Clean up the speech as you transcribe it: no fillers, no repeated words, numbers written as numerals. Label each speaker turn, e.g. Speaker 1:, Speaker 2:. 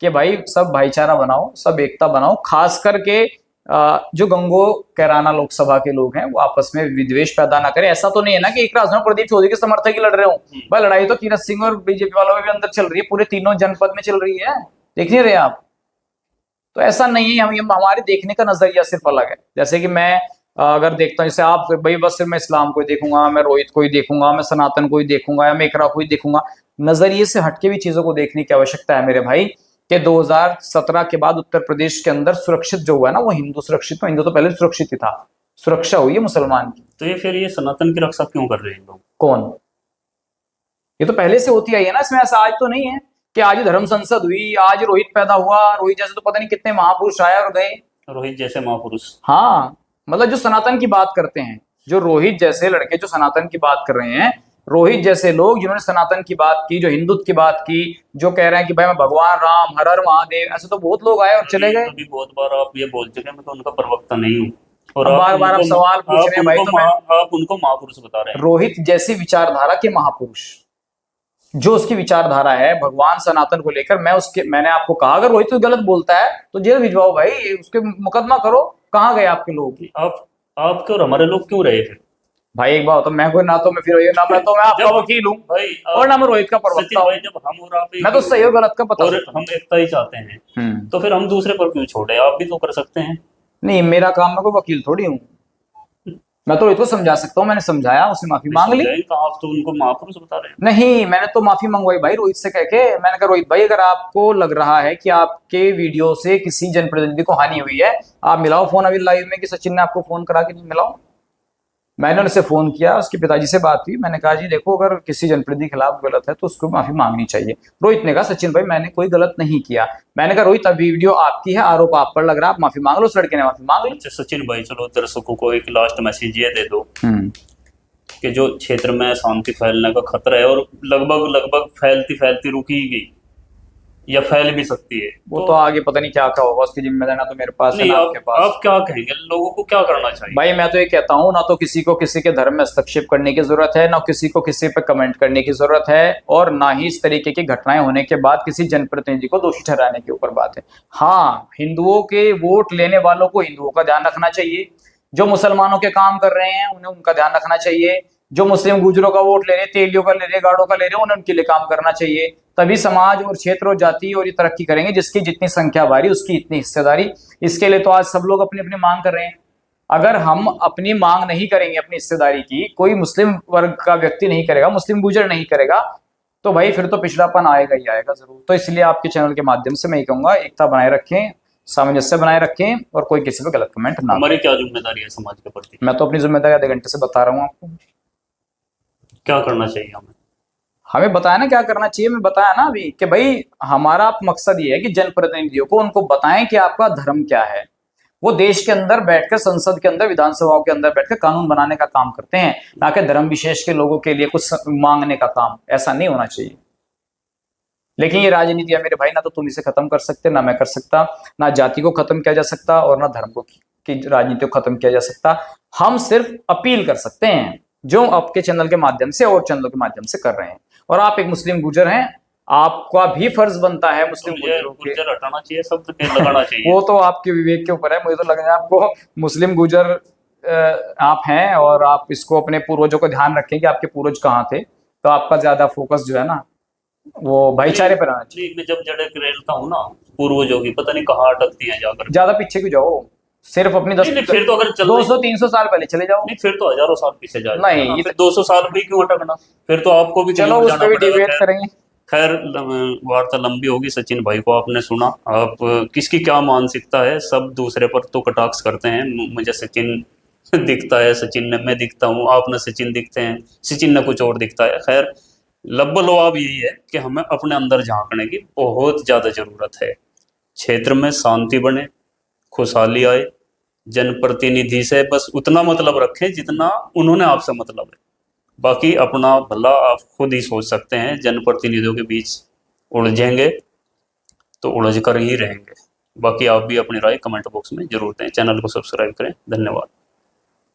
Speaker 1: कि भाई सब भाईचारा बनाओ, सब एकता बनाओ, खास करके जो गंगो कैराना लोकसभा के लोग हैं वो आपस में विद्वेष पैदा ना करें। ऐसा तो नहीं है ना कि एक राजनाथ प्रदीप चौधरी के समर्थक ही लड़ रहे हो, भाई लड़ाई तो तीरथ सिंह और बीजेपी वालों में भी अंदर चल रही है, पूरे तीनों जनपद में चल रही है, देख नहीं रहे आप? तो ऐसा नहीं है, हम हमारे देखने का नजरिया सिर्फ अलग है। जैसे कि मैं अगर देखता हूँ, जैसे आप भाई बस सिर्फ मैं इस्लाम को ही देखूंगा, मैं रोहित को ही देखूंगा, मैं सनातन को ही देखूंगा या मैं इकरा को ही देखूंगा, नजरिए से हटके भी चीजों को देखने की आवश्यकता है मेरे भाई। कि 2017 के बाद उत्तर प्रदेश के अंदर सुरक्षित जो हुआ है ना, वो हिंदू सुरक्षित, तो हिंदू तो पहले सुरक्षित ही था, सुरक्षा हुई है मुसलमान की।
Speaker 2: तो ये फिर ये सनातन की रक्षा क्यों कर रहे हैं लोग?
Speaker 1: कौन? ये तो पहले से होती आई है ना, इसमें ऐसा आज तो नहीं है कि आज ही धर्म संसद हुई, आज रोहित पैदा हुआ, रोहित जैसे तो पता नहीं कितने महापुरुष आए और गए।
Speaker 2: रोहित जैसे महापुरुष?
Speaker 1: हाँ, मतलब जो सनातन की बात करते हैं, जो रोहित जैसे लड़के जो सनातन की बात कर रहे हैं, रोहित जैसे लोग जिन्होंने सनातन की बात की, जो हिंदुत्व की बात की, जो कह रहे हैं कि भाई मैं भगवान राम, हर हर महादेव, ऐसे तो बहुत लोग आए और चले गए।
Speaker 2: अभी बहुत बार आप ये बोल चुके हैं, मैं तो उनका प्रवक्ता नहीं हूँ। और
Speaker 1: बार बार आप सवाल पूछ रहे हैं भाई, तो
Speaker 2: आप उनको महापुरुष बता रहे हैं।
Speaker 1: रोहित जैसी विचारधारा के महापुरुष, जो उसकी विचारधारा है भगवान सनातन को लेकर, मैंने आपको कहा अगर रोहित गलत बोलता है तो जेल भिजवाओ भाई, उसके मुकदमा करो। कहाँ गए आपके लोग?
Speaker 2: आपके और हमारे लोग क्यों रहे फिर?
Speaker 1: भाई एक बात, तो मैं कोई ना तो मैं फिर ना मैं तो मैं आपका वकील हूँ
Speaker 2: भाई,
Speaker 1: और ना मैं रोहित का प्रवक्ता हूँ।
Speaker 2: जब हम और आप
Speaker 1: मैं तो सही और गलत का पता,
Speaker 2: और हम एकता ही चाहते हैं, तो फिर हम दूसरे पर क्यों छोड़े? आप भी तो कर सकते हैं।
Speaker 1: नहीं, मेरा काम, मैं कोई वकील थोड़ी हूँ, मैं तो रोहित को समझा सकता हूँ, मैंने समझाया, उसने माफी मांग ली।
Speaker 2: तो आप तो उनको महापुरुष बता रहे हैं।
Speaker 1: नहीं, मैंने तो माफी मंगवाई भाई रोहित से कह के, मैंने कहा रोहित भाई अगर आपको लग रहा है कि आपके वीडियो से किसी जनप्रतिनिधि को हानि हुई है, आप मिलाओ फोन अभी लाइव में कि सचिन ने आपको फोन करा कि नहीं, मिलाओ। मैंने उनसे फोन किया, उसके पिताजी से बात हुई, मैंने कहा जी देखो अगर किसी जनप्रतिनिधि के खिलाफ गलत है तो उसको माफी मांगनी चाहिए। रोहित ने कहा सचिन भाई मैंने कोई गलत नहीं किया। मैंने कहा रोहित अभी वीडियो आपकी है, आरोप आप पर लग रहा है, आप माफी मांग लो। उस लड़के ने माफी मांग ली।
Speaker 2: अच्छा सचिन भाई, चलो दर्शकों को एक लास्ट मैसेज ये दे दो कि जो क्षेत्र में शांति फैलने का खतरा है, और लगभग फैलती फैलती रुकी गई या फैल भी सकती है,
Speaker 1: वो तो आगे पता नहीं क्या क्या होगा, उसकी जिम्मेदारी ना तो मेरे पास है ना आपके पास।
Speaker 2: आप क्या कहेंगे, लोगों को क्या करना चाहिए?
Speaker 1: भाई मैं तो ये कहता हूँ, ना तो किसी को किसी के धर्म में हस्तक्षेप करने की जरूरत है, ना किसी को किसी पे कमेंट करने की जरूरत है, और ना ही इस तरीके की घटनाएं होने के बाद किसी जनप्रतिनिधि को दोषी ठहराने के ऊपर बात है। हाँ, हिंदुओं के वोट लेने वालों को हिंदुओं का ध्यान रखना चाहिए, जो मुसलमानों के काम कर रहे हैं उन्हें उनका ध्यान रखना चाहिए, जो मुस्लिम गुजरों का वोट ले रहे, तेलियों का ले रहे, गाड़ों का ले रहे, उन्हें उनके लिए काम करना चाहिए। तभी समाज और क्षेत्र और जाति और ये तरक्की करेंगे, जिसकी जितनी संख्या भारी उसकी इतनी हिस्सेदारी। इसके लिए तो आज सब लोग अपनी अपनी मांग कर रहे हैं। अगर हम अपनी मांग नहीं करेंगे अपनी हिस्सेदारी की, कोई मुस्लिम वर्ग का व्यक्ति नहीं करेगा, मुस्लिम गुजर नहीं करेगा, तो भाई फिर तो पिछड़ापन आएगा ही आएगा जरूर। तो इसलिए आपके चैनल के माध्यम से मैं ये कहूंगा, एकता बनाए रखें, सामंजस्य बनाए रखें, और कोई किसी पे गलत कमेंट ना।
Speaker 2: हमारी क्या जिम्मेदारी है समाज के प्रति?
Speaker 1: मैं तो अपनी जिम्मेदारी आधे घंटे से बता रहा हूँ आपको।
Speaker 2: क्या करना चाहिए
Speaker 1: हमें बताया ना क्या करना चाहिए, मैं बताया ना अभी कि भाई हमारा मकसद ये है कि जनप्रतिनिधियों को उनको बताएं कि आपका धर्म क्या है। वो देश के अंदर बैठकर, संसद के अंदर, विधानसभाओं के अंदर बैठकर कानून बनाने का काम करते हैं, ना कि धर्म विशेष के लोगों के लिए कुछ मांगने का काम। ऐसा नहीं होना चाहिए। लेकिन ये राजनीति है मेरे भाई, ना तो तुम इसे खत्म कर सकते, ना मैं कर सकता, ना जाति को खत्म किया जा सकता और ना धर्म को की राजनीति को खत्म किया जा सकता। हम सिर्फ अपील कर सकते हैं, जो आपके चैनल के माध्यम से और चैनलों के माध्यम से कर रहे हैं। और आप एक मुस्लिम गुजर हैं, आपका भी फर्ज बनता है मुस्लिम गुजरों के
Speaker 2: हटाना चाहिए, शब्द लगाना चाहिए।
Speaker 1: वो तो आपके विवेक के ऊपर है। मुझे तो लग रहा है आपको मुस्लिम गुजर आप हैं, और आप इसको अपने पूर्वजों को ध्यान रखें कि आपके पूर्वज कहाँ थे, तो आपका ज्यादा फोकस जो है ना वो भाईचारे पर आना चाहिए।
Speaker 2: मैं जब जड़े रेलता हूँ ना पूर्वजों की, पता नहीं कहाँ अटकती हैं जाकर।
Speaker 1: ज्यादा पीछे क्यों जाओ, सिर्फ अपनी
Speaker 2: फिर तो अगर
Speaker 1: 200-300 साल पहले चले जाओ।
Speaker 2: नहीं, फिर तो हजारों साल पीछे जाए।
Speaker 1: नहीं,
Speaker 2: फिर 200 साल भी क्यों अटकना? फिर तो आपको भी
Speaker 1: चलो उस पर भी डिबेट करेंगे।
Speaker 2: खैर, वार्ता लंबी होगी। सचिन भाई को आपने सुना, आप किसकी क्या मानसिकता है, सब दूसरे पर तो कटाक्ष करते हैं। मुझे सचिन दिखता है, सचिन ने मैं दिखता हूँ, आपने सचिन दिखते हैं, सचिन ने कुछ और दिखता है। खैर, लब्बलवाब यही है कि हमें अपने अंदर झांकने की बहुत ज्यादा जरूरत है। क्षेत्र में शांति बने, खुशहाली आए, जनप्रतिनिधि से बस उतना मतलब रखें जितना उन्होंने आपसे मतलब है। बाकी अपना भला आप खुद ही सोच सकते हैं। जनप्रतिनिधियों के बीच उलझेंगे तो उलझ कर ही रहेंगे। बाकी आप भी अपनी राय कमेंट बॉक्स में जरूर दें। चैनल को सब्सक्राइब करें। धन्यवाद।